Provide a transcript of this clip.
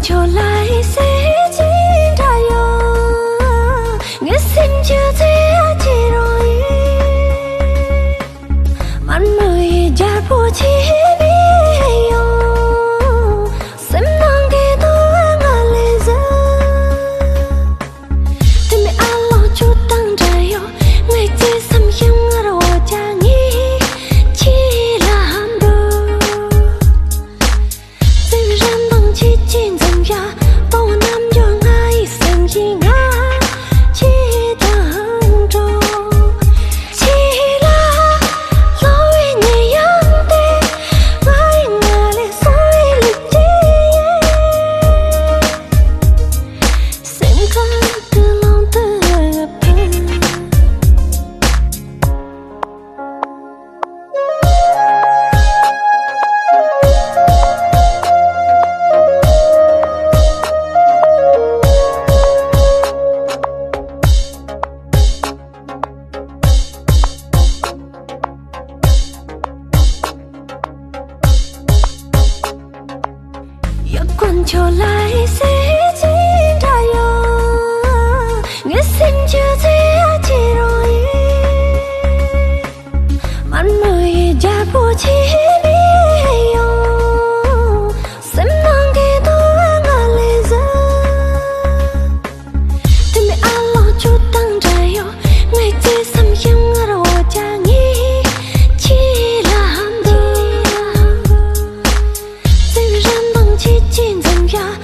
trở lại sẽ chỉ thay nghe xin chưa thấy chỉ rồi man người già vô chi đi xem nàng kia tôi ngã lệ ra thì mẹ alo chút tăng trời ngày chỉ xăm hiếm rồi cha nghĩ chỉ là ham đồ tình ram bằng chỉ chín dòng ya bao năm cho ngay xem chỉ ngã chỉ thằng trâu chỉ là lối nhẹ nhàng tê vai ngả lệ soi lịch chi xem khăn từ lòng từ gặp quần trở lại sẽ chỉ thay nghe xin chưa thấy chỉ rồi man người già vô chi đi xem nàng kia tôi ngã lệ ra thì mẹ alo chút tăng trời ngày chỉ xăm hiếm rồi cha nghĩ chỉ là ham đồ tình ram bằng chỉ chín dòng ya